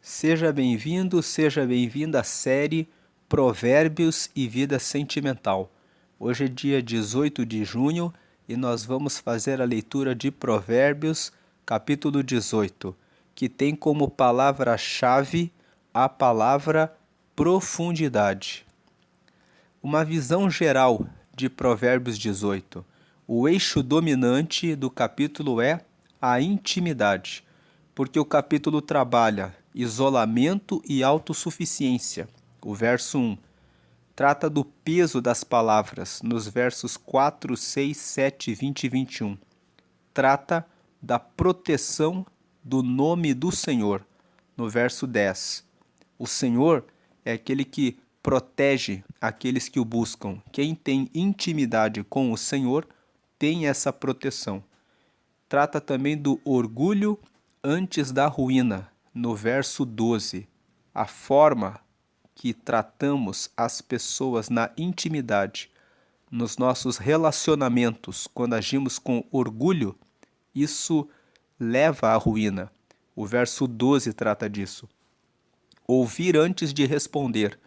Seja bem-vindo, seja bem-vinda à série Provérbios e Vida Sentimental. Hoje é dia 18 de junho e nós vamos fazer a leitura de Provérbios, capítulo 18, que tem como palavra-chave a palavra profundidade. Uma visão geral de Provérbios 18. O eixo dominante do capítulo é a intimidade, porque o capítulo trabalha isolamento e autossuficiência. O verso 1 trata do peso das palavras, nos versos 4, 6, 7, 20 e 21. Trata da proteção do nome do Senhor, no verso 10. O Senhor é aquele que protege aqueles que o buscam. Quem tem intimidade com o Senhor tem essa proteção. Trata também do orgulho antes da ruína, no verso 12. A forma que tratamos as pessoas na intimidade, nos nossos relacionamentos, quando agimos com orgulho, isso leva à ruína. O verso 12 trata disso. Ouvir antes de responder.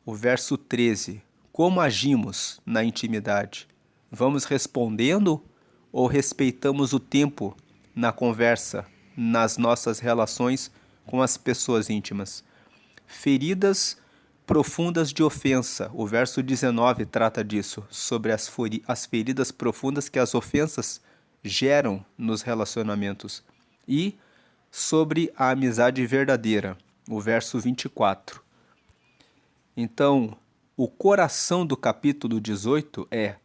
O verso 13. Como agimos na intimidade? Vamos respondendo ou respeitamos o tempo na conversa, nas nossas relações com as pessoas íntimas? Feridas profundas de ofensa. O verso 19 trata disso, sobre as feridas profundas que as ofensas geram nos relacionamentos. E sobre a amizade verdadeira. O verso 24. Então, o coração do capítulo 18 é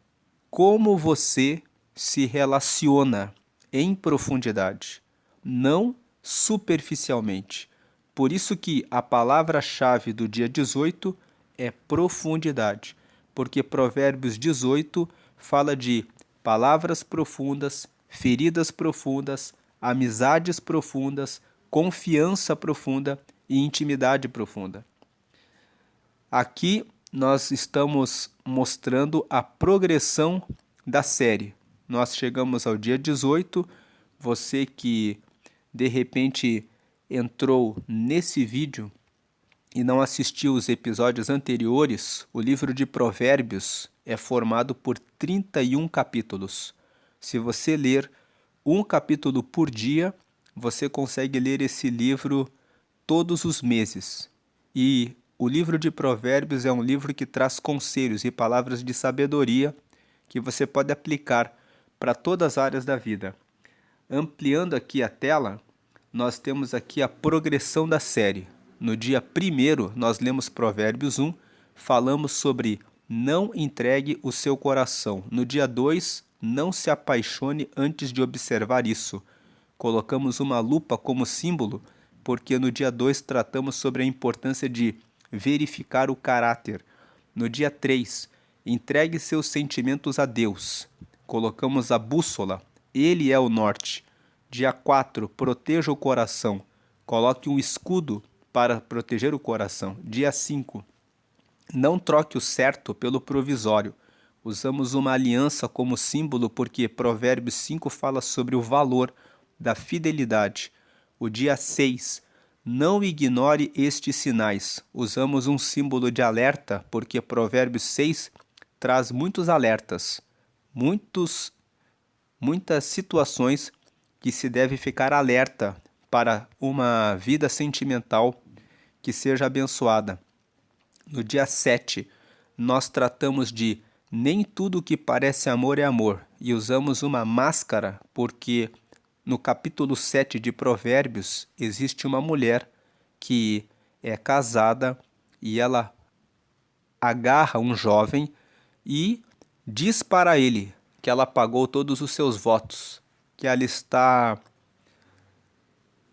como você se relaciona em profundidade, não superficialmente. Por isso que a palavra-chave do dia 18 é profundidade, porque Provérbios 18 fala de palavras profundas, feridas profundas, amizades profundas, confiança profunda e intimidade profunda. Aqui nós estamos mostrando a progressão da série. Nós chegamos ao dia 18. Você que de repente entrou nesse vídeo e não assistiu os episódios anteriores, o livro de Provérbios é formado por 31 capítulos. Se você ler um capítulo por dia, você consegue ler esse livro todos os meses. E o livro de Provérbios é um livro que traz conselhos e palavras de sabedoria que você pode aplicar para todas as áreas da vida. Ampliando aqui a tela, nós temos aqui a progressão da série. No dia 1º, nós lemos Provérbios 1, falamos sobre não entregue o seu coração. No dia 2, não se apaixone antes de observar isso. Colocamos uma lupa como símbolo, porque no dia 2 tratamos sobre a importância de verificar o caráter. No dia 3, entregue seus sentimentos a Deus. Colocamos a bússola, ele é o norte. Dia 4, proteja o coração. Coloque um escudo para proteger o coração. Dia 5, não troque o certo pelo provisório. Usamos uma aliança como símbolo porque Provérbios 5 fala sobre o valor da fidelidade. O dia 6, não ignore estes sinais. Usamos um símbolo de alerta porque Provérbios 6 traz muitos alertas, muitas situações que se deve ficar alerta para uma vida sentimental que seja abençoada. No dia 7, nós tratamos de nem tudo que parece amor é amor e usamos uma máscara porque no capítulo 7 de Provérbios existe uma mulher que é casada e ela agarra um jovem e diz para ele que ela pagou todos os seus votos, que ela está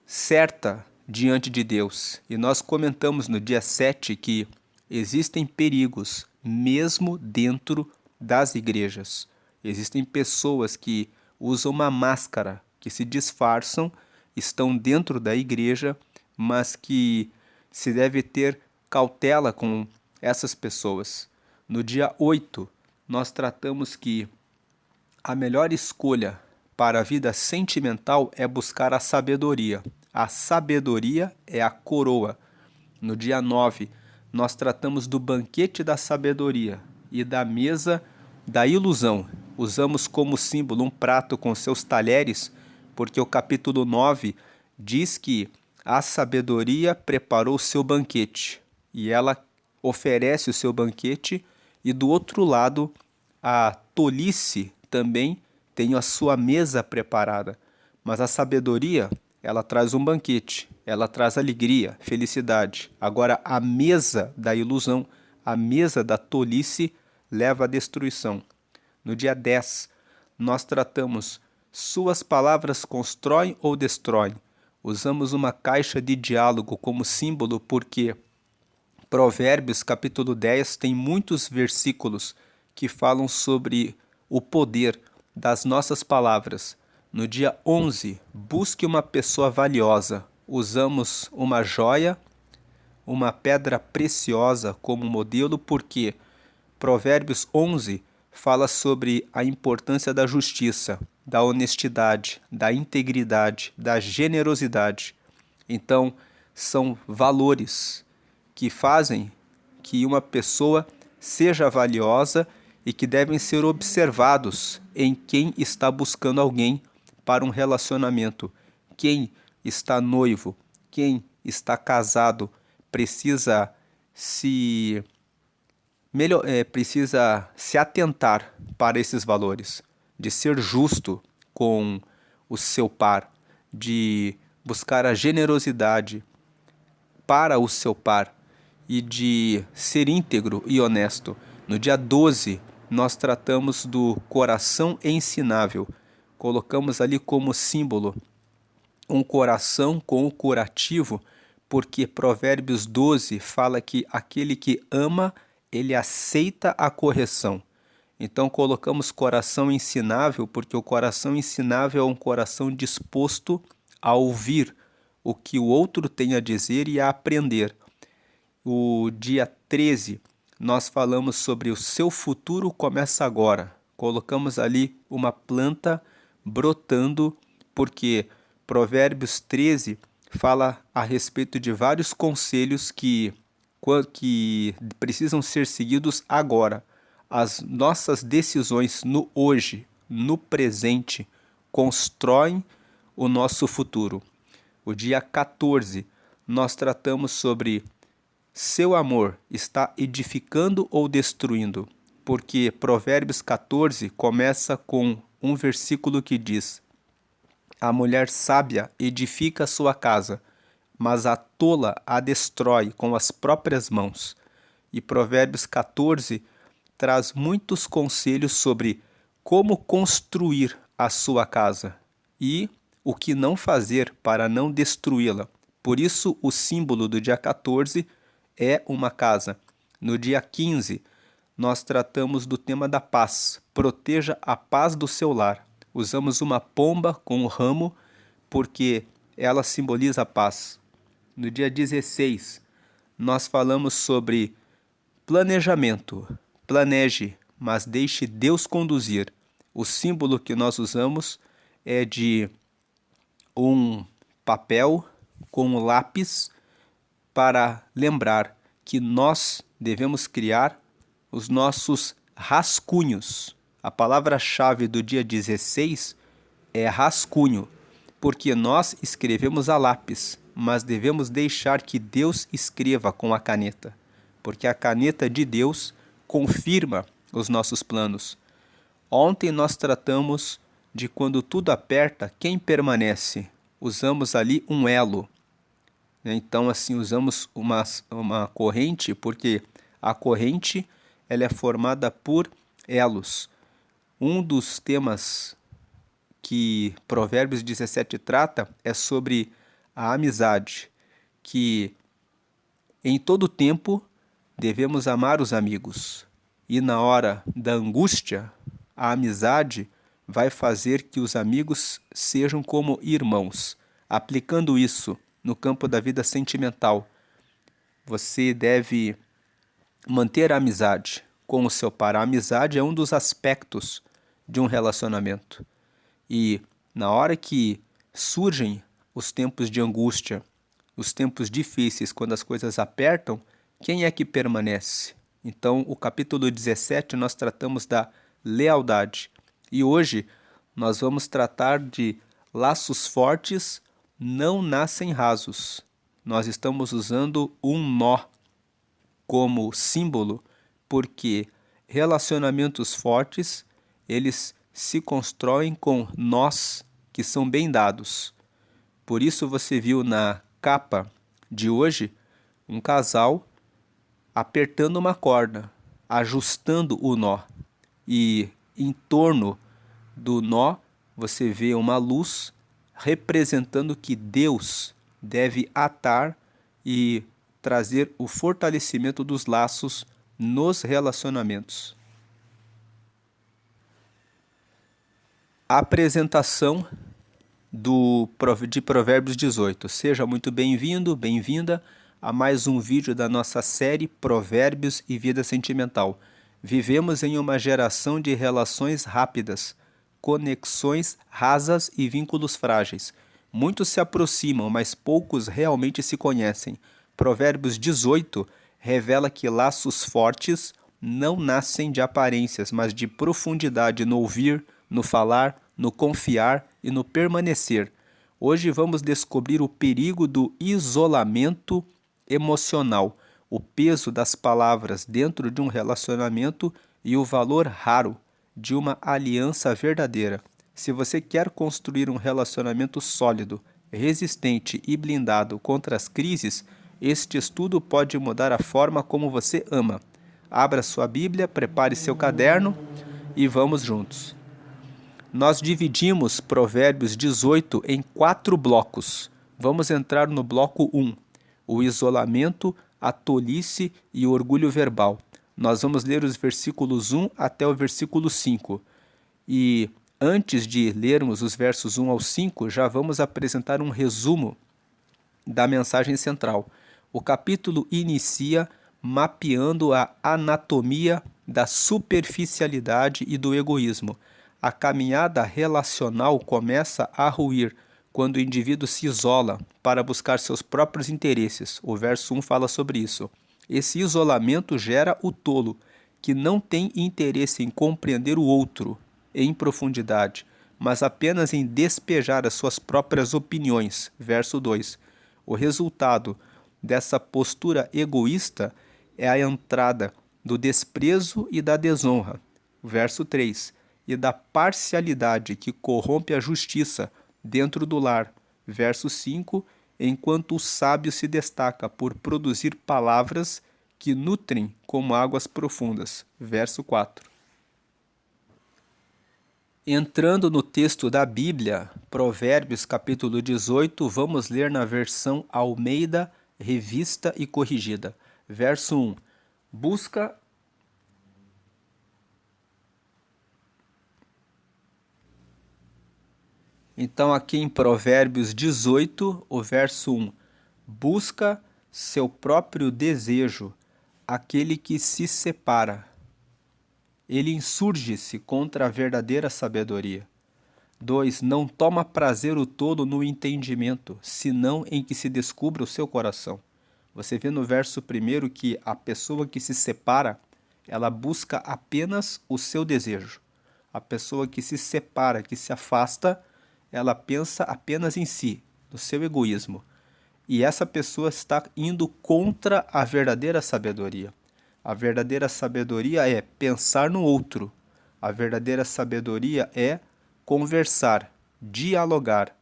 certa diante de Deus. E nós comentamos no dia 7 que existem perigos mesmo dentro das igrejas. Existem pessoas que usam uma máscara, que se disfarçam, estão dentro da igreja, mas que se deve ter cautela com essas pessoas. No dia 8, nós tratamos que a melhor escolha para a vida sentimental é buscar a sabedoria. a sabedoria é a coroa. No dia 9, nós tratamos do banquete da sabedoria e da mesa da ilusão. Usamos como símbolo um prato com seus talheres, porque o capítulo 9 diz que a sabedoria preparou o seu banquete e ela oferece o seu banquete, e do outro lado a tolice também tem a sua mesa preparada. Mas a sabedoria, ela traz um banquete, ela traz alegria, felicidade. Agora a mesa da ilusão, a mesa da tolice leva à destruição. No dia 10, nós tratamos suas palavras constroem ou destroem. Usamos uma caixa de diálogo como símbolo porque Provérbios capítulo 10 tem muitos versículos que falam sobre o poder das nossas palavras. No dia 11, busque uma pessoa valiosa. Usamos uma joia, uma pedra preciosa como modelo, porque Provérbios 11 fala sobre a importância da justiça, da honestidade, da integridade, da generosidade. Então, são valores que fazem que uma pessoa seja valiosa e que devem ser observados em quem está buscando alguém para um relacionamento. Quem está noivo, quem está casado, precisa precisa se atentar para esses valores, de ser justo com o seu par, de buscar a generosidade para o seu par e de ser íntegro e honesto. No dia 12, nós tratamos do coração ensinável. Colocamos ali como símbolo um coração com o curativo, porque Provérbios 12 fala que aquele que ama, ele aceita a correção. Então colocamos coração ensinável, porque o coração ensinável é um coração disposto a ouvir o que o outro tem a dizer e a aprender. O dia 13, nós falamos sobre o seu futuro começa agora. Colocamos ali uma planta brotando, porque Provérbios 13 fala a respeito de vários conselhos que precisam ser seguidos agora. As nossas decisões no hoje, no presente, constroem o nosso futuro. O dia 14, nós tratamos sobre seu amor está edificando ou destruindo, porque Provérbios 14 começa com um versículo que diz: a mulher sábia edifica sua casa, mas a tola a destrói com as próprias mãos. E Provérbios 14 traz muitos conselhos sobre como construir a sua casa e o que não fazer para não destruí-la. Por isso, o símbolo do dia 14 é uma casa. No dia 15, nós tratamos do tema da paz. Proteja a paz do seu lar. Usamos uma pomba com um ramo porque ela simboliza a paz. No dia 16, nós falamos sobre planejamento. Planeje, mas deixe Deus conduzir. O símbolo que nós usamos é de um papel com um lápis para lembrar que nós devemos criar os nossos rascunhos. A palavra-chave do dia 16 é rascunho, porque nós escrevemos a lápis, mas devemos deixar que Deus escreva com a caneta, porque a caneta de Deus confirma os nossos planos. Ontem nós tratamos de quando tudo aperta, quem permanece? Usamos ali um elo. Então, assim, usamos uma corrente, porque a corrente ela é formada por elos. Um dos temas que Provérbios 17 trata é sobre a amizade, que em todo tempo devemos amar os amigos. E na hora da angústia, a amizade vai fazer que os amigos sejam como irmãos. Aplicando isso no campo da vida sentimental, você deve manter a amizade com o seu par. A amizade é um dos aspectos de um relacionamento. E na hora que surgem os tempos de angústia, os tempos difíceis, quando as coisas apertam, quem é que permanece? Então, o capítulo 17 nós tratamos da lealdade. E hoje nós vamos tratar de laços fortes não nascem rasos. Nós estamos usando um nó como símbolo, porque relacionamentos fortes, eles se constroem com nós que são bem dados. Por isso você viu na capa de hoje um casal apertando uma corda, ajustando o nó. E em torno do nó você vê uma luz representando que Deus deve atar e trazer o fortalecimento dos laços nos relacionamentos. A apresentação de Provérbios 18. Seja muito bem-vindo, bem-vinda a mais um vídeo da nossa série Provérbios e Vida Sentimental. Vivemos em uma geração de relações rápidas, conexões rasas e vínculos frágeis. Muitos se aproximam, mas poucos realmente se conhecem. Provérbios 18 revela que laços fortes não nascem de aparências, mas de profundidade no ouvir, no falar, no confiar e no permanecer. Hoje vamos descobrir o perigo do isolamento emocional, o peso das palavras dentro de um relacionamento e o valor raro de uma aliança verdadeira. Se você quer construir um relacionamento sólido, resistente e blindado contra as crises, este estudo pode mudar a forma como você ama. Abra sua Bíblia, prepare seu caderno e vamos juntos. Nós dividimos Provérbios 18 em 4 blocos. Vamos entrar no bloco 1, o isolamento, a tolice e o orgulho verbal. Nós vamos ler os versículos 1 até o versículo 5. E antes de lermos os versos 1 ao 5, já vamos apresentar um resumo da mensagem central. O capítulo inicia mapeando a anatomia da superficialidade e do egoísmo. A caminhada relacional começa a ruir quando o indivíduo se isola para buscar seus próprios interesses. O verso 1 fala sobre isso. Esse isolamento gera o tolo, que não tem interesse em compreender o outro em profundidade, mas apenas em despejar as suas próprias opiniões. Verso 2. O resultado dessa postura egoísta é a entrada do desprezo e da desonra. Verso 3. E da parcialidade que corrompe a justiça dentro do lar. Verso 5. Enquanto o sábio se destaca por produzir palavras que nutrem como águas profundas. Verso 4. Entrando no texto da Bíblia, Provérbios capítulo 18, vamos ler na versão Almeida, Revista e Corrigida. Verso 1. Busca Então, aqui em Provérbios 18, o verso 1, busca seu próprio desejo, aquele que se separa. Ele insurge-se contra a verdadeira sabedoria. 2. Não toma prazer o todo no entendimento, senão em que se descubra o seu coração. Você vê no verso 1 que a pessoa que se separa, ela busca apenas o seu desejo. A pessoa que se separa, que se afasta, ela pensa apenas em si, no seu egoísmo. E essa pessoa está indo contra a verdadeira sabedoria. A verdadeira sabedoria é pensar no outro. A verdadeira sabedoria é conversar, dialogar.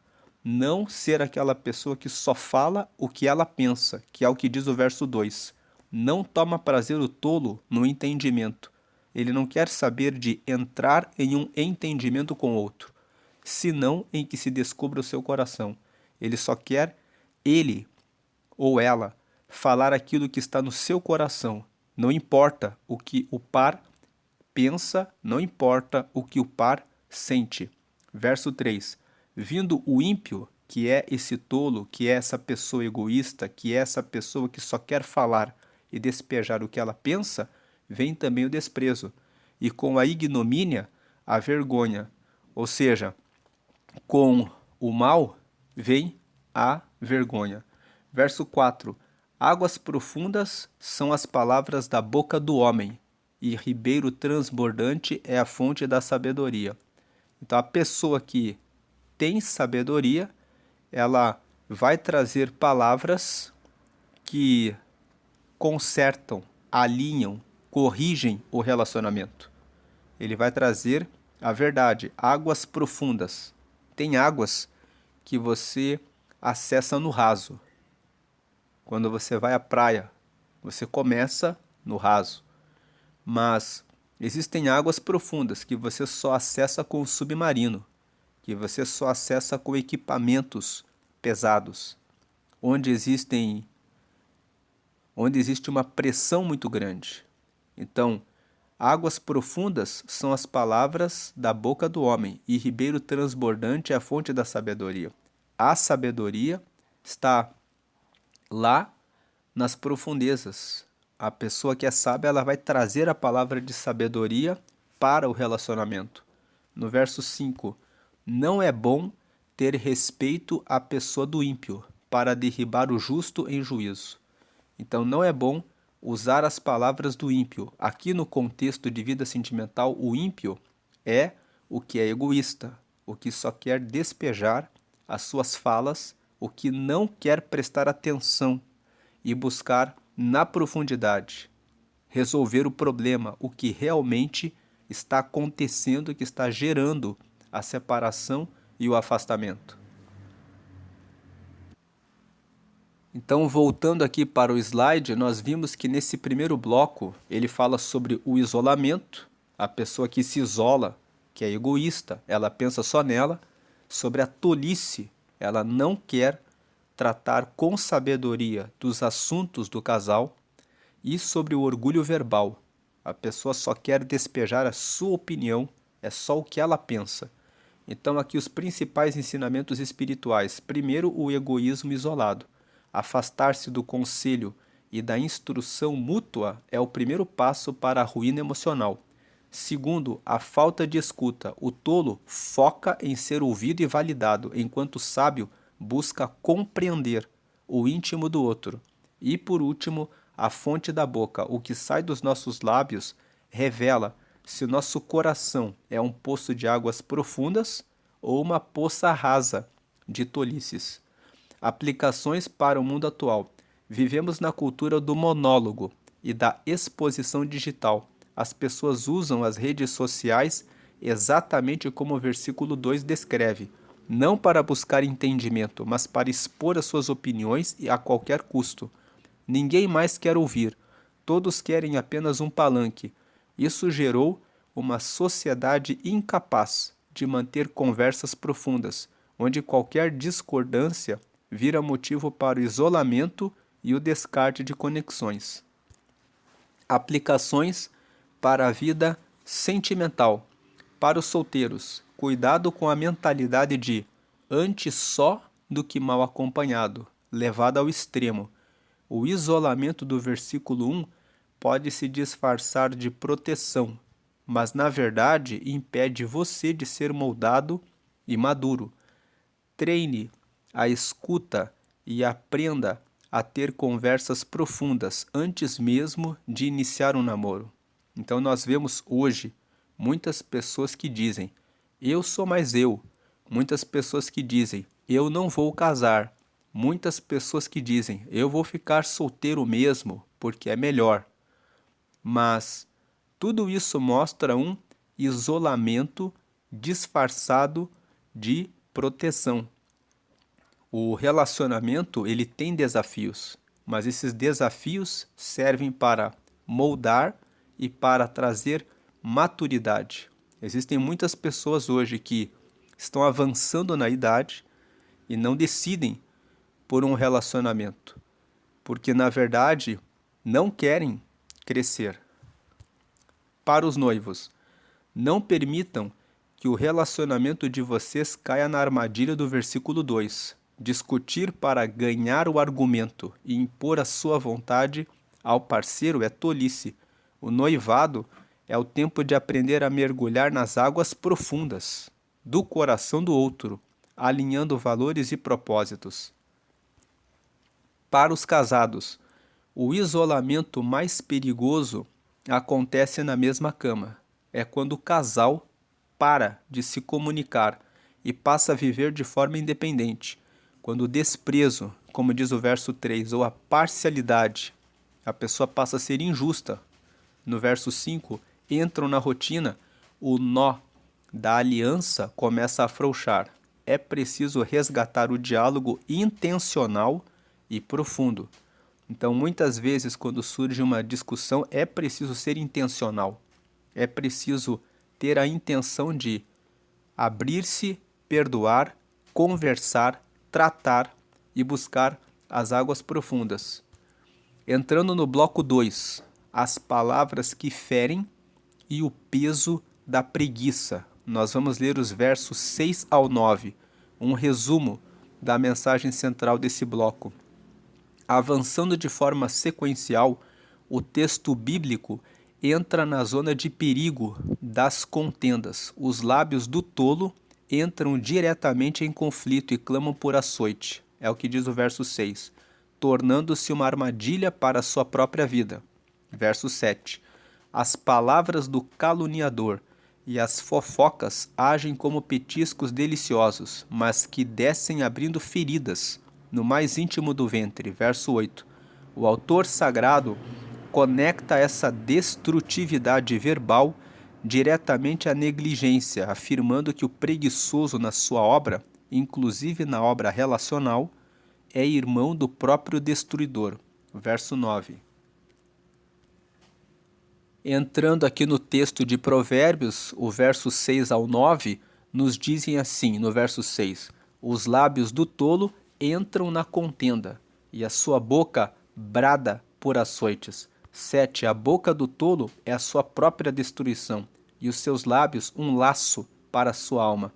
Não ser aquela pessoa que só fala o que ela pensa, que é o que diz o verso 2. Não toma prazer o tolo no entendimento. Ele não quer saber de entrar em um entendimento com outro, senão em que se descubra o seu coração. Ele só quer, ele ou ela, falar aquilo que está no seu coração. Não importa o que o par pensa, não importa o que o par sente. Verso 3. Vindo o ímpio, que é esse tolo, que é essa pessoa egoísta, que é essa pessoa que só quer falar e despejar o que ela pensa, vem também o desprezo. E com a ignomínia, a vergonha. Ou seja, com o mal vem a vergonha. Verso 4. Águas profundas são as palavras da boca do homem, e ribeiro transbordante é a fonte da sabedoria. Então, a pessoa que tem sabedoria, ela vai trazer palavras que consertam, alinham, corrigem o relacionamento. Ele vai trazer a verdade, águas profundas. Tem águas que você acessa no raso. Quando você vai à praia, você começa no raso. Mas existem águas profundas que você só acessa com o submarino, que você só acessa com equipamentos pesados, onde existe uma pressão muito grande. Então, águas profundas são as palavras da boca do homem, e ribeiro transbordante é a fonte da sabedoria. A sabedoria está lá nas profundezas. A pessoa que é sábia, ela vai trazer a palavra de sabedoria para o relacionamento. No verso 5, não é bom ter respeito à pessoa do ímpio, para derribar o justo em juízo. Então, não é bom usar as palavras do ímpio. Aqui no contexto de vida sentimental, o ímpio é o que é egoísta, o que só quer despejar as suas falas, o que não quer prestar atenção e buscar na profundidade resolver o problema, o que realmente está acontecendo, que está gerando a separação e o afastamento. Então, voltando aqui para o slide, nós vimos que nesse primeiro bloco ele fala sobre o isolamento, a pessoa que se isola, que é egoísta, ela pensa só nela, sobre a tolice, ela não quer tratar com sabedoria dos assuntos do casal, e sobre o orgulho verbal, a pessoa só quer despejar a sua opinião, é só o que ela pensa. Então, aqui os principais ensinamentos espirituais. Primeiro, o egoísmo isolado. Afastar-se do conselho e da instrução mútua é o primeiro passo para a ruína emocional. Segundo, a falta de escuta. O tolo foca em ser ouvido e validado, enquanto o sábio busca compreender o íntimo do outro. E, por último, a fonte da boca. O que sai dos nossos lábios revela se o nosso coração é um poço de águas profundas ou uma poça rasa de tolices. Aplicações para o mundo atual. Vivemos na cultura do monólogo e da exposição digital. As pessoas usam as redes sociais exatamente como o versículo 2 descreve, não para buscar entendimento, mas para expor as suas opiniões e a qualquer custo. Ninguém mais quer ouvir, todos querem apenas um palanque. Isso gerou uma sociedade incapaz de manter conversas profundas, onde qualquer discordância vira motivo para o isolamento e o descarte de conexões. Aplicações para a vida sentimental. Para os solteiros, cuidado com a mentalidade de antes só do que mal acompanhado, levada ao extremo. O isolamento do versículo 1 pode se disfarçar de proteção, mas na verdade impede você de ser moldado e maduro. Treine a escuta e aprenda a ter conversas profundas antes mesmo de iniciar um namoro. Então nós vemos hoje muitas pessoas que dizem, eu sou mais eu. Muitas pessoas que dizem, eu não vou casar. Muitas pessoas que dizem, eu vou ficar solteiro mesmo, porque é melhor. Mas tudo isso mostra um isolamento disfarçado de proteção. O relacionamento, ele tem desafios, mas esses desafios servem para moldar e para trazer maturidade. Existem muitas pessoas hoje que estão avançando na idade e não decidem por um relacionamento, porque na verdade não querem crescer. Para os noivos, não permitam que o relacionamento de vocês caia na armadilha do versículo 2. Discutir para ganhar o argumento e impor a sua vontade ao parceiro é tolice. O noivado é o tempo de aprender a mergulhar nas águas profundas do coração do outro, alinhando valores e propósitos. Para os casados, o isolamento mais perigoso acontece na mesma cama. É quando o casal para de se comunicar e passa a viver de forma independente. Quando o desprezo, como diz o verso 3, ou a parcialidade, a pessoa passa a ser injusta. No verso 5, entram na rotina, o nó da aliança começa a afrouxar. É preciso resgatar o diálogo intencional e profundo. Então, muitas vezes, quando surge uma discussão, é preciso ser intencional. É preciso ter a intenção de abrir-se, perdoar, conversar, tratar e buscar as águas profundas. Entrando no bloco 2, as palavras que ferem e o peso da preguiça. Nós vamos ler os versos 6 ao 9, um resumo da mensagem central desse bloco. Avançando de forma sequencial, o texto bíblico entra na zona de perigo das contendas. Os lábios do tolo entram diretamente em conflito e clamam por açoite. É o que diz o verso 6. Tornando-se uma armadilha para a sua própria vida. Verso 7. As palavras do caluniador e as fofocas agem como petiscos deliciosos, mas que descem abrindo feridas no mais íntimo do ventre. Verso 8. O autor sagrado conecta essa destrutividade verbal diretamente à negligência, afirmando que o preguiçoso na sua obra, inclusive na obra relacional, é irmão do próprio destruidor. Verso 9. Entrando aqui no texto de Provérbios, o verso 6 ao 9, nos dizem assim, no verso 6, os lábios do tolo entram na contenda, e a sua boca brada por açoites. 7. A boca do tolo é a sua própria destruição, e os seus lábios um laço para a sua alma.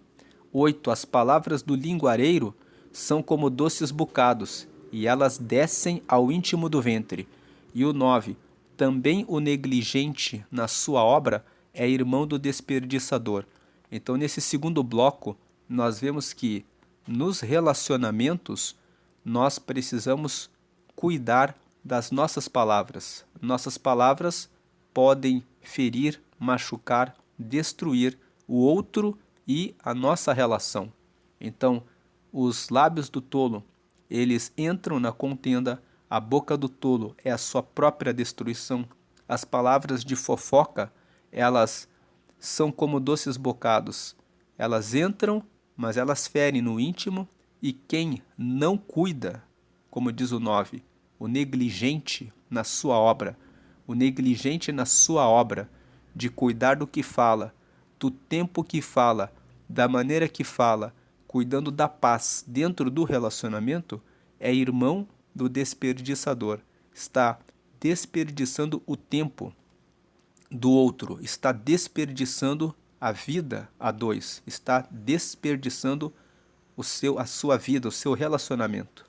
8. As palavras do linguareiro são como doces bocados, e elas descem ao íntimo do ventre. E o 9. Também o negligente na sua obra é irmão do desperdiçador. Então, nesse segundo bloco, nós vemos que nos relacionamentos nós precisamos cuidar das nossas palavras. Nossas palavras podem ferir, machucar, destruir o outro e a nossa relação. Então, os lábios do tolo, eles entram na contenda, a boca do tolo é a sua própria destruição. As palavras de fofoca, elas são como doces bocados. Elas entram, mas elas ferem no íntimo, e quem não cuida, como diz o 9, o negligente na sua obra, o negligente na sua obra, de cuidar do que fala, do tempo que fala, da maneira que fala, cuidando da paz dentro do relacionamento, é irmão do desperdiçador. Está desperdiçando o tempo do outro, está desperdiçando a vida a dois, está desperdiçando a sua vida, o seu relacionamento.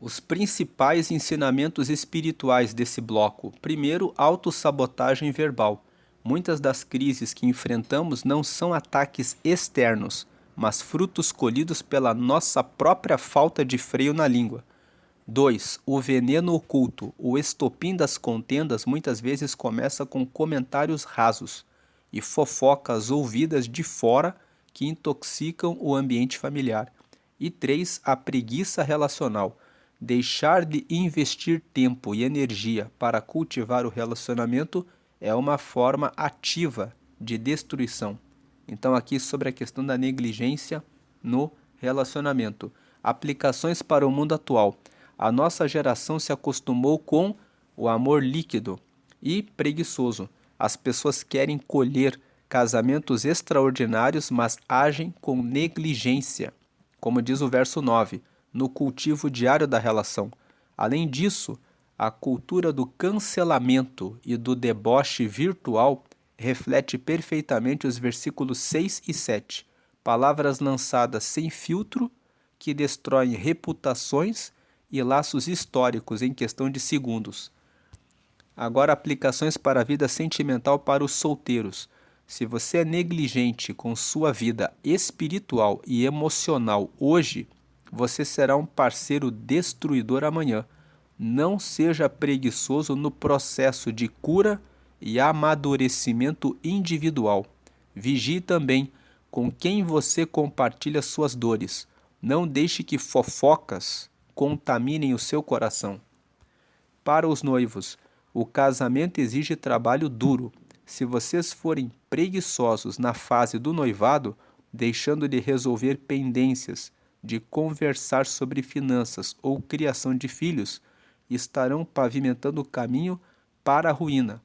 Os principais ensinamentos espirituais desse bloco. Primeiro, autossabotagem verbal. Muitas das crises que enfrentamos não são ataques externos, mas frutos colhidos pela nossa própria falta de freio na língua. 2. O veneno oculto. O estopim das contendas muitas vezes começa com comentários rasos e fofocas ouvidas de fora que intoxicam o ambiente familiar. E 3. A preguiça relacional. Deixar de investir tempo e energia para cultivar o relacionamento é uma forma ativa de destruição. Então, aqui sobre a questão da negligência no relacionamento. Aplicações para o mundo atual. A nossa geração se acostumou com o amor líquido e preguiçoso. As pessoas querem colher casamentos extraordinários, mas agem com negligência, como diz o verso 9, no cultivo diário da relação. Além disso, a cultura do cancelamento e do deboche virtual reflete perfeitamente os versículos 6 e 7, palavras lançadas sem filtro que destroem reputações e laços históricos em questão de segundos. Agora, aplicações para a vida sentimental para os solteiros. Se você é negligente com sua vida espiritual e emocional hoje, você será um parceiro destruidor amanhã. Não seja preguiçoso no processo de cura e amadurecimento individual. Vigie também com quem você compartilha suas dores. Não deixe que fofocas contaminem o seu coração. Para os noivos, o casamento exige trabalho duro. Se vocês forem preguiçosos na fase do noivado, deixando de resolver pendências, de conversar sobre finanças ou criação de filhos, estarão pavimentando o caminho para a ruína.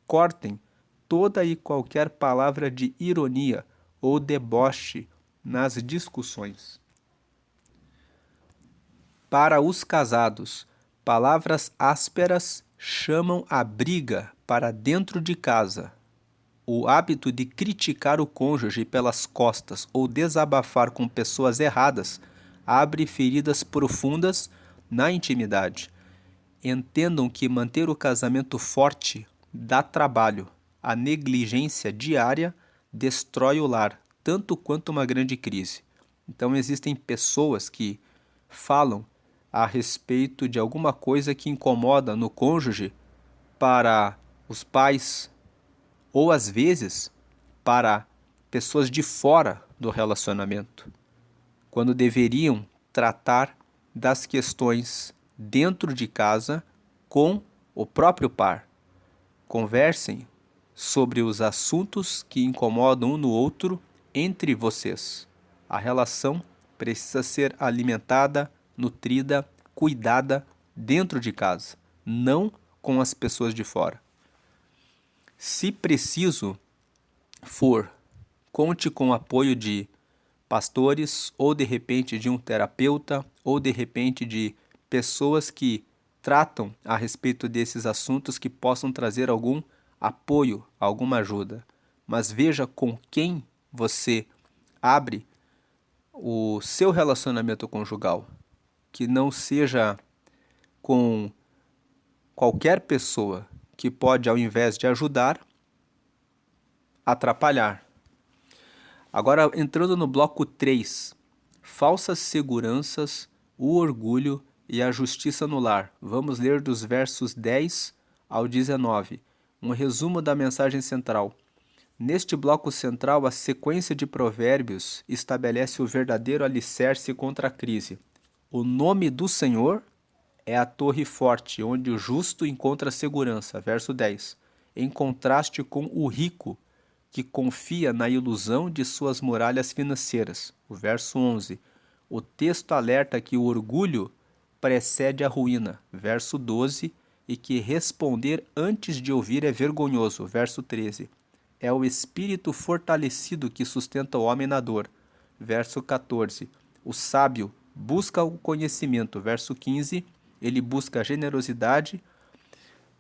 Cortem toda e qualquer palavra de ironia ou deboche nas discussões. Para os casados, palavras ásperas chamam a briga para dentro de casa. O hábito de criticar o cônjuge pelas costas ou desabafar com pessoas erradas abre feridas profundas na intimidade. Entendam que manter o casamento forte dá trabalho. A negligência diária destrói o lar, tanto quanto uma grande crise. Então existem pessoas que falam a respeito de alguma coisa que incomoda no cônjuge para os pais, ou às vezes para pessoas de fora do relacionamento, quando deveriam tratar das questões dentro de casa com o próprio par. Conversem sobre os assuntos que incomodam um no outro entre vocês. A relação precisa ser alimentada, nutrida, cuidada dentro de casa, não com as pessoas de fora. Se preciso for, conte com o apoio de pastores, ou de repente de um terapeuta, ou de repente de pessoas que tratam a respeito desses assuntos que possam trazer algum apoio, alguma ajuda. Mas veja com quem você abre o seu relacionamento conjugal, que não seja com qualquer pessoa que pode, ao invés de ajudar, atrapalhar. Agora, entrando no bloco 3, falsas seguranças, o orgulho e a justiça no lar. Vamos ler dos versos 10 ao 19, um resumo da mensagem central. Neste bloco central, a sequência de provérbios estabelece o verdadeiro alicerce contra a crise. O nome do Senhor é a torre forte, onde o justo encontra segurança. Verso 10. Em contraste com o rico, que confia na ilusão de suas muralhas financeiras. O verso 11. O texto alerta que o orgulho precede a ruína. Verso 12. E que responder antes de ouvir é vergonhoso. Verso 13. É o espírito fortalecido que sustenta o homem na dor. Verso 14. O sábio busca o conhecimento. Verso 15. Ele busca a generosidade.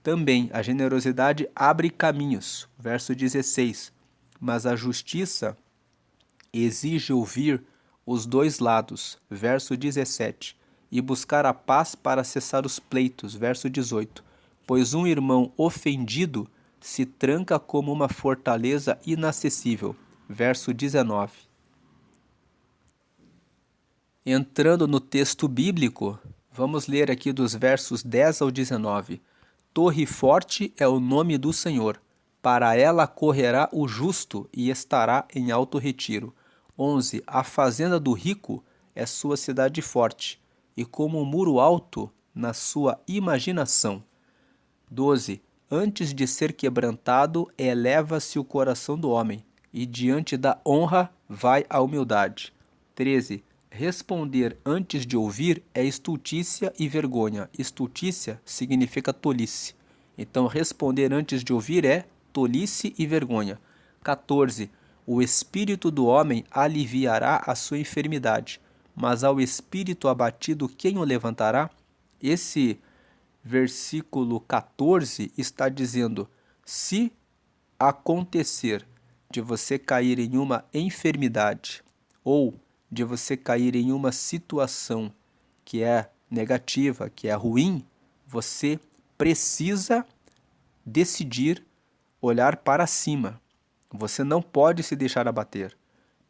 Também a generosidade abre caminhos. Verso 16. Mas a justiça exige ouvir os dois lados. Verso 17. E buscar a paz para cessar os pleitos. Verso 18. Pois um irmão ofendido se tranca como uma fortaleza inacessível. Verso 19. Entrando no texto bíblico, vamos ler aqui dos versos 10 ao 19. Torre forte é o nome do Senhor. Para ela correrá o justo e estará em alto retiro. 11. A fazenda do rico é sua cidade forte, e como um muro alto na sua imaginação. 12. Antes de ser quebrantado, eleva-se o coração do homem, e diante da honra vai a humildade. 13. Responder antes de ouvir é estultícia e vergonha. Estultícia significa tolice. Então, responder antes de ouvir é tolice e vergonha. 14. O espírito do homem aliviará a sua enfermidade, mas ao espírito abatido quem o levantará? Esse versículo 14 está dizendo: se acontecer de você cair em uma enfermidade ou de você cair em uma situação que é negativa, que é ruim, você precisa decidir olhar para cima. Você não pode se deixar abater,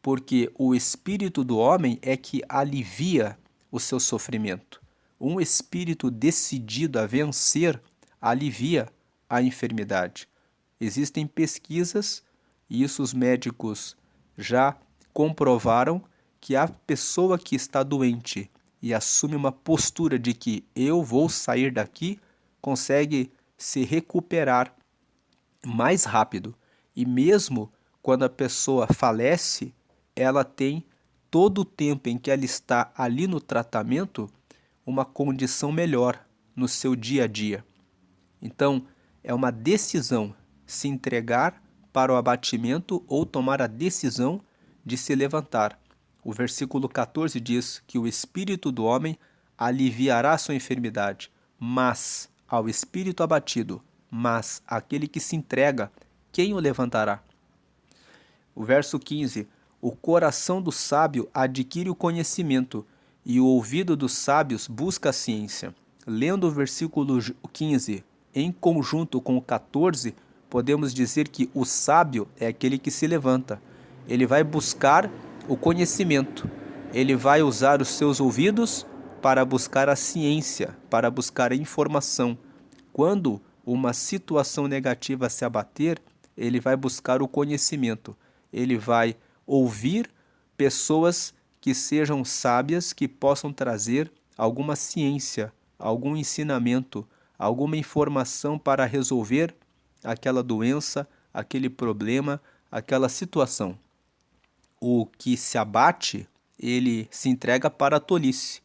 porque o espírito do homem é que alivia o seu sofrimento. Um espírito decidido a vencer alivia a enfermidade. Existem pesquisas, e isso os médicos já comprovaram, que a pessoa que está doente e assume uma postura de que eu vou sair daqui, consegue se recuperar mais rápido. E mesmo quando a pessoa falece, ela tem todo o tempo em que ela está ali no tratamento uma condição melhor no seu dia a dia. Então, é uma decisão se entregar para o abatimento ou tomar a decisão de se levantar. O versículo 14 diz que o espírito do homem aliviará sua enfermidade, mas ao espírito abatido, mas aquele que se entrega, quem o levantará? O verso 15: o coração do sábio adquire o conhecimento, e o ouvido dos sábios busca a ciência. Lendo o versículo 15 em conjunto com o 14, podemos dizer que o sábio é aquele que se levanta. Ele vai buscar o conhecimento. Ele vai usar os seus ouvidos para buscar a ciência, para buscar a informação. Quando uma situação negativa se abater, ele vai buscar o conhecimento. Ele vai ouvir pessoas que sejam sábias, que possam trazer alguma ciência, algum ensinamento, alguma informação para resolver aquela doença, aquele problema, aquela situação. O que se abate, ele se entrega para a tolice.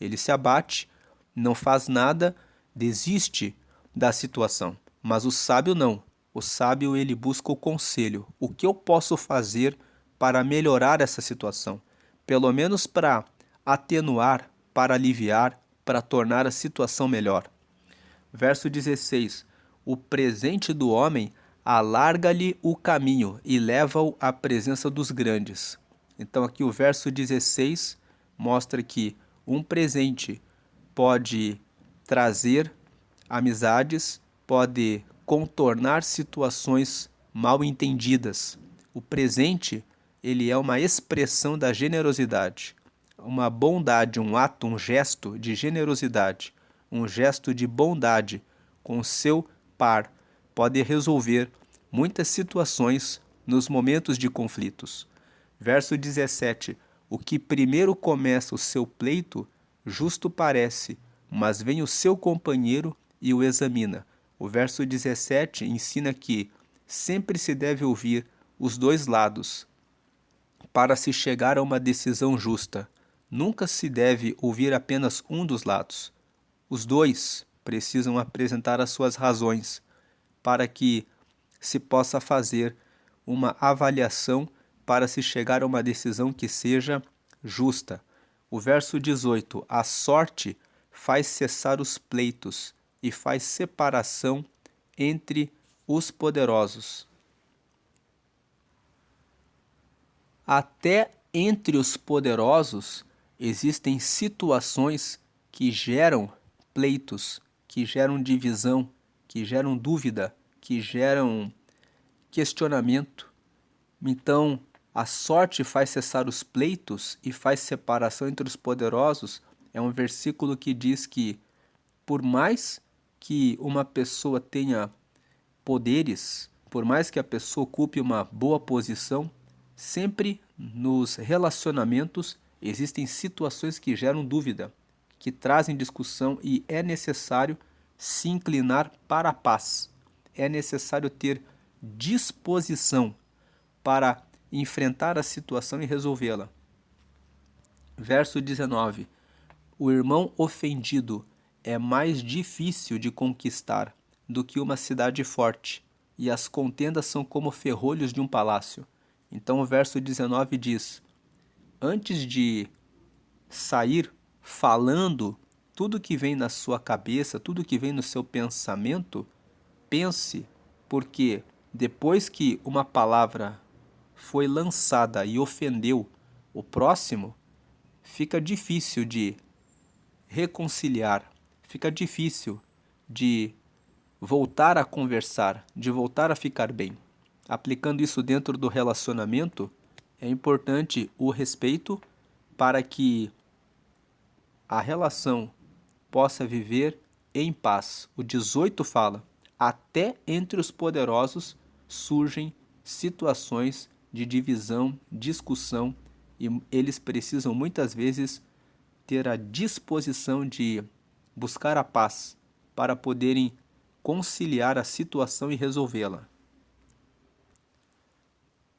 Ele se abate, não faz nada, desiste da situação. Mas o sábio não. O sábio, ele busca o conselho. O que eu posso fazer para melhorar essa situação? Pelo menos para atenuar, para aliviar, para tornar a situação melhor. Verso 16: o presente do homem alarga-lhe o caminho e leva-o à presença dos grandes. Então aqui o verso 16 mostra que um presente pode trazer amizades, pode contornar situações mal entendidas. O presente, ele é uma expressão da generosidade, uma bondade, um ato, um gesto de generosidade, um gesto de bondade com o seu par pode resolver muitas situações nos momentos de conflitos. Verso 17: o que primeiro começa o seu pleito, justo parece, mas vem o seu companheiro e o examina. O verso 17 ensina que sempre se deve ouvir os dois lados para se chegar a uma decisão justa. Nunca se deve ouvir apenas um dos lados. Os dois precisam apresentar as suas razões para que se possa fazer uma avaliação para se chegar a uma decisão que seja justa. O verso 18: a sorte faz cessar os pleitos e faz separação entre os poderosos. Até entre os poderosos existem situações que geram pleitos, que geram divisão, que geram dúvida, que geram questionamento. Então, a sorte faz cessar os pleitos e faz separação entre os poderosos é um versículo que diz que, por mais que uma pessoa tenha poderes, por mais que a pessoa ocupe uma boa posição, sempre nos relacionamentos existem situações que geram dúvida, que trazem discussão e é necessário se inclinar para a paz. É necessário ter disposição para enfrentar a situação e resolvê-la. Verso 19: o irmão ofendido é mais difícil de conquistar do que uma cidade forte, e as contendas são como ferrolhos de um palácio. Então o verso 19 diz: antes de sair falando tudo que vem na sua cabeça, tudo que vem no seu pensamento, pense, porque depois que uma palavra foi lançada e ofendeu o próximo, fica difícil de reconciliar, fica difícil de voltar a conversar, de voltar a ficar bem. Aplicando isso dentro do relacionamento, é importante o respeito para que a relação possa viver em paz. O 18 fala: até entre os poderosos surgem situações de divisão, discussão, e eles precisam muitas vezes ter a disposição de buscar a paz para poderem conciliar a situação e resolvê-la.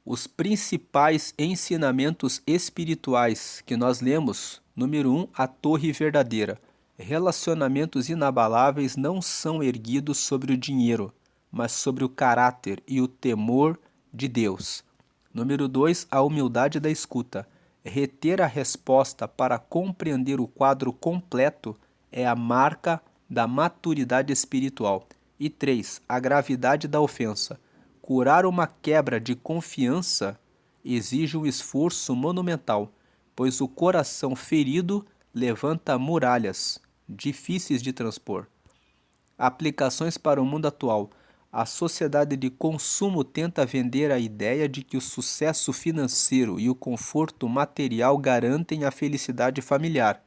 Os principais ensinamentos espirituais que nós lemos: número 1, a torre verdadeira. Relacionamentos inabaláveis não são erguidos sobre o dinheiro, mas sobre o caráter e o temor de Deus. Número 2, a humildade da escuta. Reter a resposta para compreender o quadro completo é a marca da maturidade espiritual. E 3, a gravidade da ofensa. Curar uma quebra de confiança exige um esforço monumental, pois o coração ferido levanta muralhas difíceis de transpor. Aplicações para o mundo atual. A sociedade de consumo tenta vender a ideia de que o sucesso financeiro e o conforto material garantem a felicidade familiar,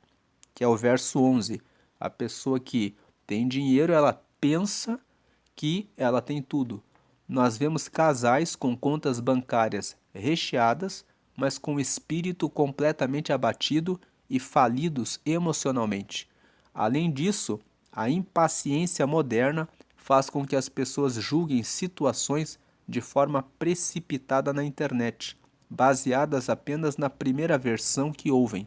que é o verso 11. A pessoa que tem dinheiro, ela pensa que ela tem tudo. Nós vemos casais com contas bancárias recheadas, mas com o espírito completamente abatido e falidos emocionalmente. Além disso, a impaciência moderna faz com que as pessoas julguem situações de forma precipitada na internet, baseadas apenas na primeira versão que ouvem.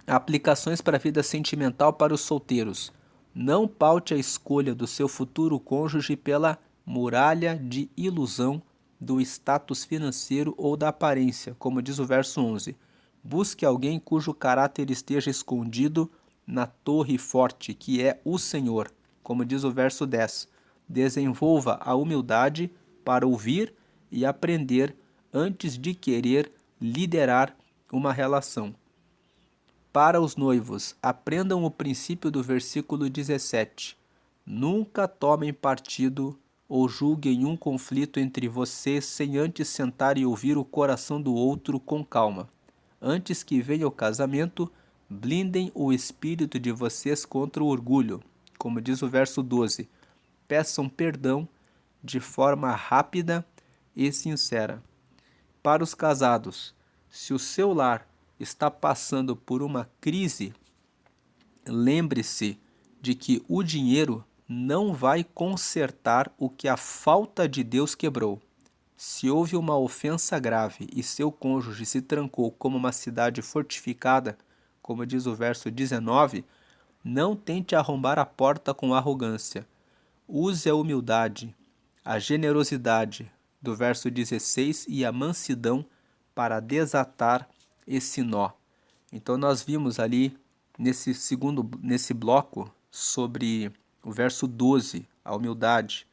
Aplicações para a vida sentimental para os solteiros. Não paute a escolha do seu futuro cônjuge pela muralha de ilusão do status financeiro ou da aparência, como diz o verso 11. Busque alguém cujo caráter esteja escondido na torre forte, que é o Senhor, como diz o verso 10. Desenvolva a humildade para ouvir e aprender antes de querer liderar uma relação. Para os noivos, aprendam o princípio do versículo 17. Nunca tomem partido ou julguem um conflito entre vocês sem antes sentar e ouvir o coração do outro com calma. Antes que venha o casamento, blindem o espírito de vocês contra o orgulho, como diz o verso 12. Peçam perdão de forma rápida e sincera. Para os casados, se o seu lar está passando por uma crise, lembre-se de que o dinheiro não vai consertar o que a falta de Deus quebrou. Se houve uma ofensa grave e seu cônjuge se trancou como uma cidade fortificada, como diz o verso 19, não tente arrombar a porta com arrogância. Use a humildade, a generosidade, do verso 16, e a mansidão para desatar esse nó. Então nós vimos ali nesse bloco sobre o verso 12, a humildade,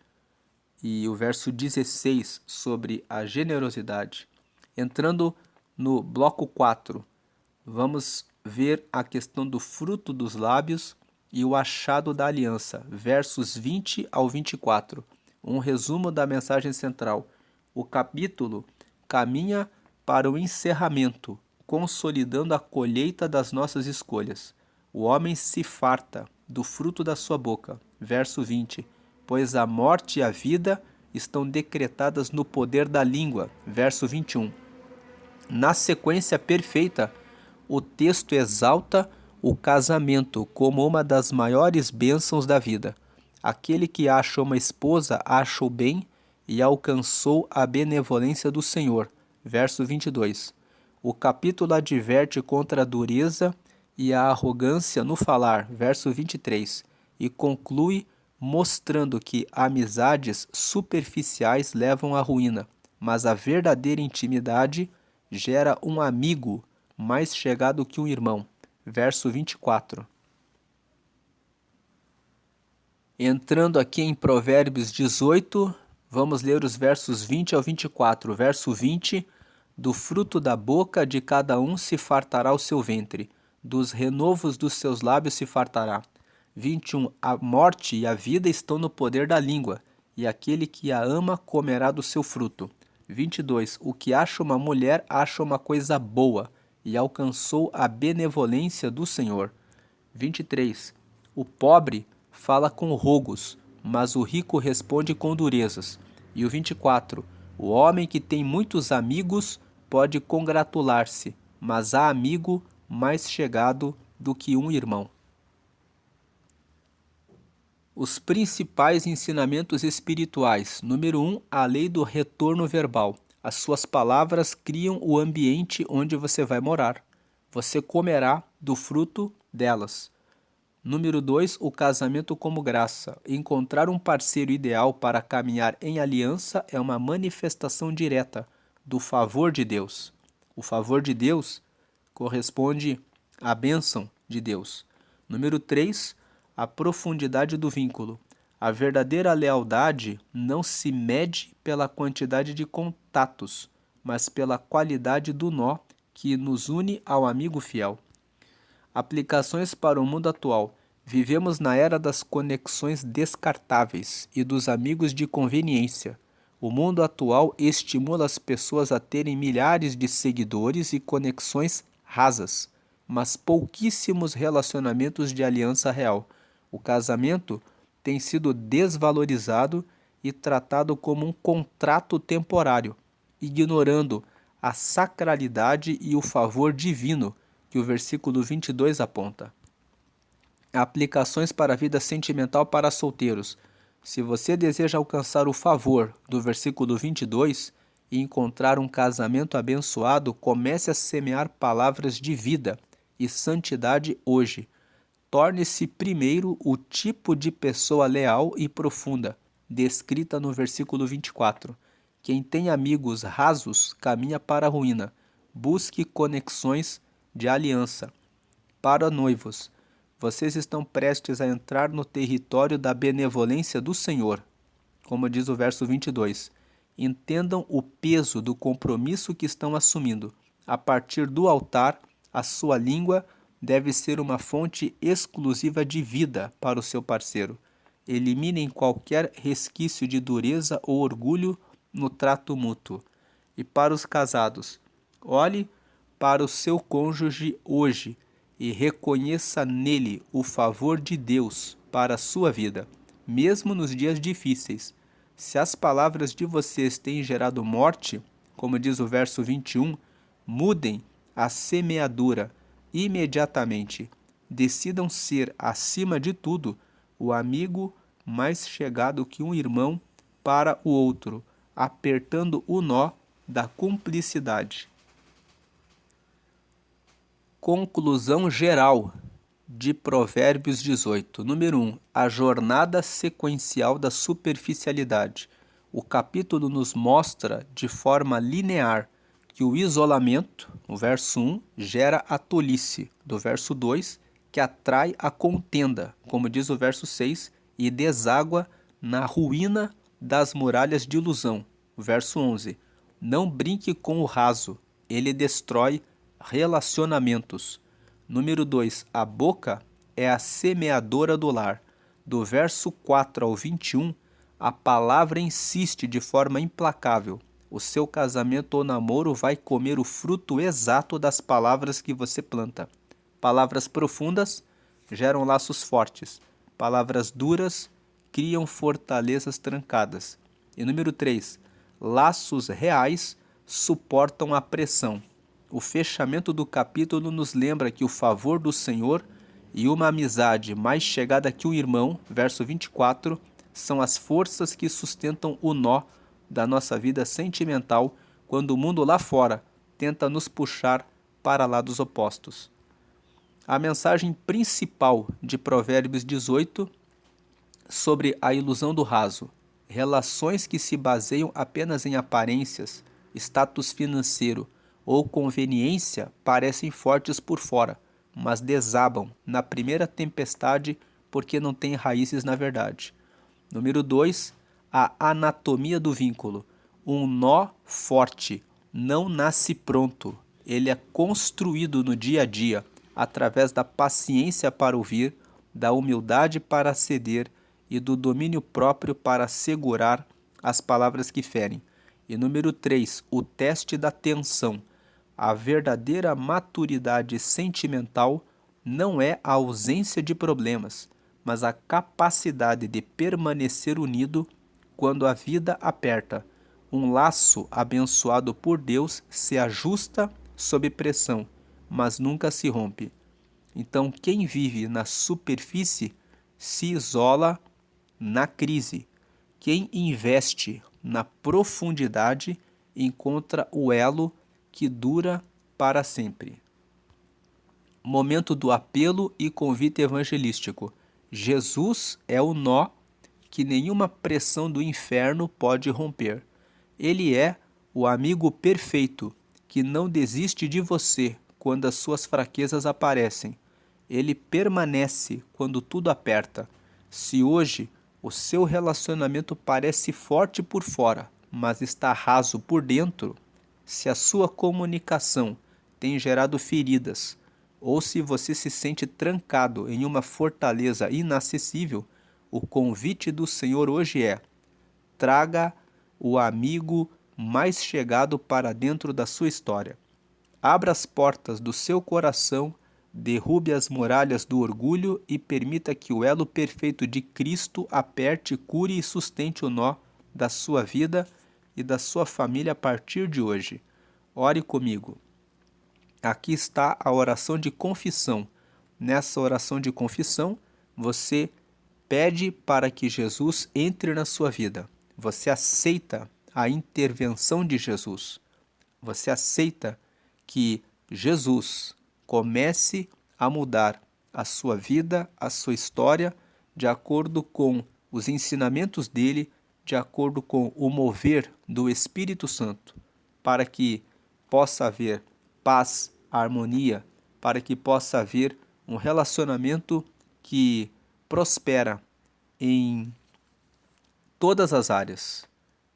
e o verso 16 sobre a generosidade. Entrando no bloco 4, vamos ver a questão do fruto dos lábios e o achado da aliança, versos 20 ao 24. Um resumo da mensagem central. O capítulo caminha para o encerramento, consolidando a colheita das nossas escolhas. O homem se farta do fruto da sua boca, verso 20. Pois a morte e a vida estão decretadas no poder da língua, verso 21. Na sequência perfeita, o texto exalta o casamento como uma das maiores bênçãos da vida. Aquele que acha uma esposa acha o bem e alcançou a benevolência do Senhor. Verso 22. O capítulo adverte contra a dureza e a arrogância no falar. Verso 23. E conclui mostrando que amizades superficiais levam à ruína, mas a verdadeira intimidade gera um amigo mais chegado que um irmão. Verso 24. Entrando aqui em Provérbios 18, vamos ler os versos 20 ao 24. Verso 20. Do fruto da boca de cada um se fartará o seu ventre, dos renovos dos seus lábios se fartará. 21. A morte e a vida estão no poder da língua, e aquele que a ama comerá do seu fruto. 22. O que acha uma mulher acha uma coisa boa, e alcançou a benevolência do Senhor. 23. O pobre fala com rogos, mas o rico responde com durezas. E o 24. O homem que tem muitos amigos pode congratular-se, mas há amigo mais chegado do que um irmão. Os principais ensinamentos espirituais. Número 1, a lei do retorno verbal. As suas palavras criam o ambiente onde você vai morar. Você comerá do fruto delas. Número 2, o casamento como graça. Encontrar um parceiro ideal para caminhar em aliança é uma manifestação direta do favor de Deus. O favor de Deus corresponde à bênção de Deus. Número 3, a profundidade do vínculo. A verdadeira lealdade não se mede pela quantidade de contatos, mas pela qualidade do nó que nos une ao amigo fiel. Aplicações para o mundo atual. Vivemos na era das conexões descartáveis e dos amigos de conveniência. O mundo atual estimula as pessoas a terem milhares de seguidores e conexões rasas, mas pouquíssimos relacionamentos de aliança real. O casamento tem sido desvalorizado e tratado como um contrato temporário, ignorando a sacralidade e o favor divino que o versículo 22 aponta. Aplicações para a vida sentimental para solteiros. Se você deseja alcançar o favor do versículo 22 e encontrar um casamento abençoado, comece a semear palavras de vida e santidade hoje. Torne-se primeiro o tipo de pessoa leal e profunda, descrita no versículo 24. Quem tem amigos rasos caminha para a ruína. Busque conexões de aliança. Para noivos, vocês estão prestes a entrar no território da benevolência do Senhor, como diz o verso 22. Entendam o peso do compromisso que estão assumindo. A partir do altar, a sua língua deve ser uma fonte exclusiva de vida para o seu parceiro. Eliminem qualquer resquício de dureza ou orgulho no trato mútuo. E para os casados, olhe para o seu cônjuge hoje e reconheça nele o favor de Deus para a sua vida, mesmo nos dias difíceis. Se as palavras de vocês têm gerado morte, como diz o verso 21, mudem a semeadura imediatamente. Decidam ser, acima de tudo, o amigo mais chegado que um irmão para o outro, apertando o nó da cumplicidade. Conclusão geral de Provérbios 18. Número 1. A jornada sequencial da superficialidade. O capítulo nos mostra de forma linear que o isolamento, no verso 1, gera a tolice, do verso 2, que atrai a contenda, como diz o verso 6, e deságua na ruína das muralhas de ilusão, verso 11. Não brinque com o raso, ele destrói relacionamentos. Número 2. A boca é a semeadora do lar. Do verso 4 ao 21, a palavra insiste de forma implacável. O seu casamento ou namoro vai comer o fruto exato das palavras que você planta. Palavras profundas geram laços fortes. Palavras duras criam fortalezas trancadas. E número 3. Laços reais suportam a pressão. O fechamento do capítulo nos lembra que o favor do Senhor e uma amizade mais chegada que um irmão, verso 24, são as forças que sustentam o nó da nossa vida sentimental quando o mundo lá fora tenta nos puxar para lados opostos. A mensagem principal de Provérbios 18 sobre a ilusão do raso. Relações que se baseiam apenas em aparências, status financeiro ou conveniência parecem fortes por fora, mas desabam na primeira tempestade porque não têm raízes na verdade. Número 2, a anatomia do vínculo. Um nó forte não nasce pronto, ele é construído no dia a dia, através da paciência para ouvir, da humildade para ceder e do domínio próprio para segurar as palavras que ferem. E número 3, o teste da tensão. A verdadeira maturidade sentimental não é a ausência de problemas, mas a capacidade de permanecer unido quando a vida aperta. Um laço abençoado por Deus se ajusta sob pressão, mas nunca se rompe. Então, quem vive na superfície se isola na crise. Quem investe na profundidade encontra o elo que dura para sempre. Momento do apelo e convite evangelístico. Jesus é o nó que nenhuma pressão do inferno pode romper. Ele é o amigo perfeito que não desiste de você quando as suas fraquezas aparecem. Ele permanece quando tudo aperta. Se hoje o seu relacionamento parece forte por fora, mas está raso por dentro, se a sua comunicação tem gerado feridas, ou se você se sente trancado em uma fortaleza inacessível, o convite do Senhor hoje é: traga o amigo mais chegado para dentro da sua história. Abra as portas do seu coração, derrube as muralhas do orgulho e permita que o elo perfeito de Cristo aperte, cure e sustente o nó da sua vida e da sua família a partir de hoje. Ore comigo. Aqui está a oração de confissão. Nessa oração de confissão, você pede para que Jesus entre na sua vida. Você aceita a intervenção de Jesus. Você aceita que Jesus comece a mudar a sua vida, a sua história, de acordo com os ensinamentos dele, de acordo com o mover do Espírito Santo, para que possa haver paz, harmonia, para que possa haver um relacionamento que prospera em todas as áreas.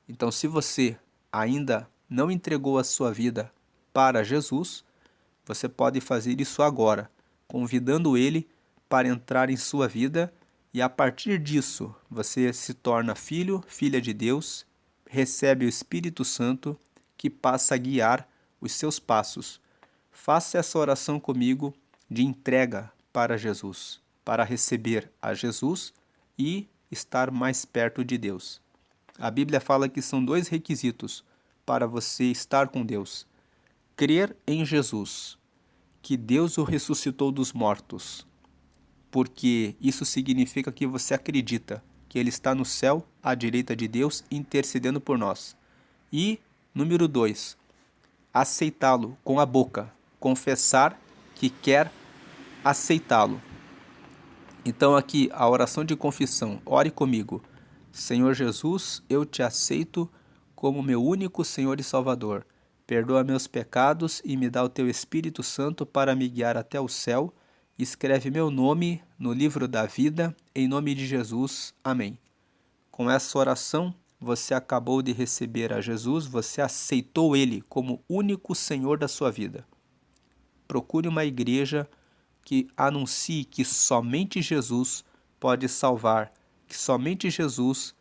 Então, se você ainda não entregou a sua vida para Jesus, você pode fazer isso agora, convidando ele para entrar em sua vida, e a partir disso você se torna filho, filha de Deus, recebe o Espírito Santo que passa a guiar os seus passos. Faça essa oração comigo de entrega para Jesus, para receber a Jesus e estar mais perto de Deus. A Bíblia fala que são 2 requisitos para você estar com Deus: crer em Jesus, que Deus o ressuscitou dos mortos, porque isso significa que você acredita que Ele está no céu, à direita de Deus, intercedendo por nós. E, número 2, aceitá-lo com a boca, confessar que quer aceitá-lo. Então aqui a oração de confissão. Ore comigo. Senhor Jesus, eu te aceito como meu único Senhor e Salvador. Perdoa meus pecados e me dá o teu Espírito Santo para me guiar até o céu. Escreve meu nome no livro da vida, em nome de Jesus. Amém. Com essa oração, você acabou de receber a Jesus, você aceitou Ele como único Senhor da sua vida. Procure uma igreja que anuncie que somente Jesus pode salvar, que somente Jesus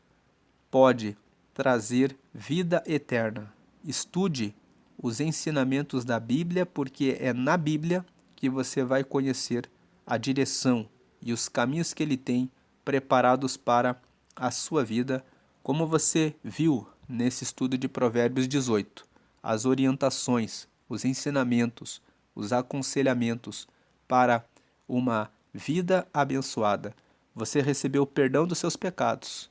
pode trazer vida eterna. Estude os ensinamentos da Bíblia, porque é na Bíblia que você vai conhecer a direção e os caminhos que Ele tem preparados para a sua vida, como você viu nesse estudo de Provérbios 18. As orientações, os ensinamentos, os aconselhamentos para uma vida abençoada. Você recebeu o perdão dos seus pecados.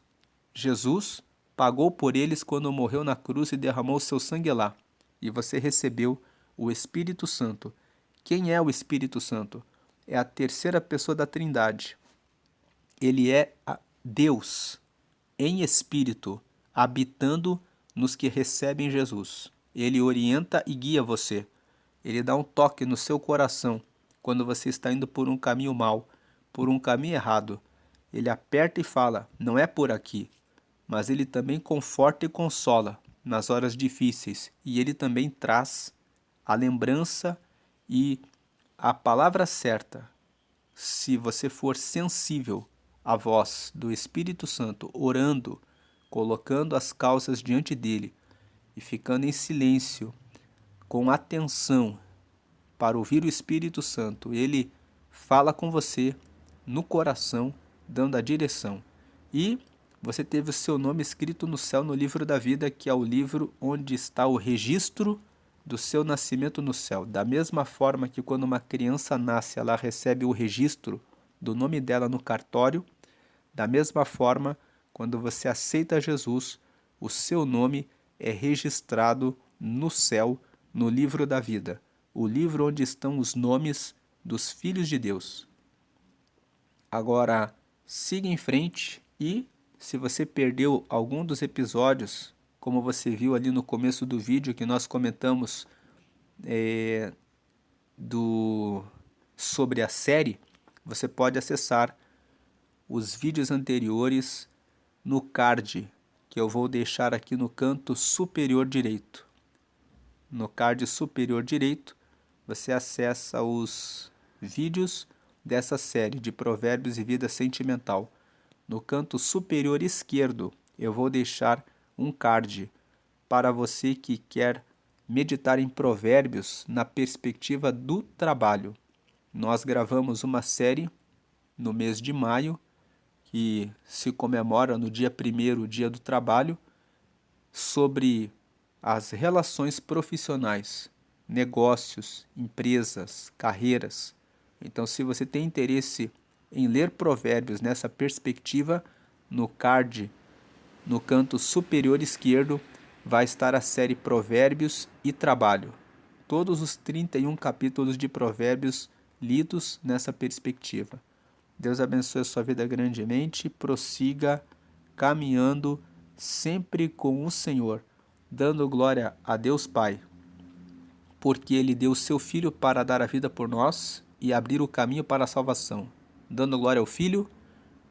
Jesus pagou por eles quando morreu na cruz e derramou seu sangue lá. E você recebeu o Espírito Santo. Quem é o Espírito Santo? É a terceira pessoa da Trindade. Ele é Deus em espírito, habitando nos que recebem Jesus. Ele orienta e guia você. Ele dá um toque no seu coração quando você está indo por um caminho mau, por um caminho errado. Ele aperta e fala: não é por aqui. Mas ele também conforta e consola nas horas difíceis. E ele também traz a lembrança e a palavra certa. Se você for sensível à voz do Espírito Santo, orando, colocando as causas diante dele e ficando em silêncio, com atenção para ouvir o Espírito Santo, ele fala com você no coração, dando a direção. E você teve o seu nome escrito no céu, no livro da vida, que é o livro onde está o registro do seu nascimento no céu. Da mesma forma que quando uma criança nasce, ela recebe o registro do nome dela no cartório, da mesma forma, quando você aceita Jesus, o seu nome é registrado no céu, no livro da vida, o livro onde estão os nomes dos filhos de Deus. Agora, siga em frente e, se você perdeu algum dos episódios, como você viu ali no começo do vídeo que nós comentamos sobre a série, você pode acessar os vídeos anteriores no card que eu vou deixar aqui no canto superior direito. No card superior direito, você acessa os vídeos dessa série de Provérbios e Vida Sentimental. No canto superior esquerdo, eu vou deixar um card para você que quer meditar em Provérbios na perspectiva do trabalho. Nós gravamos uma série no mês de maio, que se comemora no dia 1º, Dia do Trabalho, sobre as relações profissionais, negócios, empresas, carreiras. Então, se você tem interesse em ler Provérbios nessa perspectiva, no card, no canto superior esquerdo, vai estar a série Provérbios e Trabalho. Todos os 31 capítulos de Provérbios lidos nessa perspectiva. Deus abençoe a sua vida grandemente, prossiga caminhando sempre com o Senhor, dando glória a Deus Pai, porque Ele deu o seu Filho para dar a vida por nós e abrir o caminho para a salvação. Dando glória ao Filho,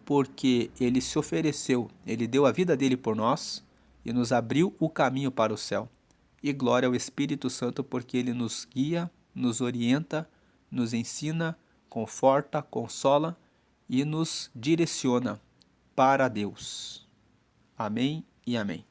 porque Ele se ofereceu, Ele deu a vida dele por nós e nos abriu o caminho para o céu. E glória ao Espírito Santo, porque Ele nos guia, nos orienta, nos ensina, conforta, consola e nos direciona para Deus. Amém e amém.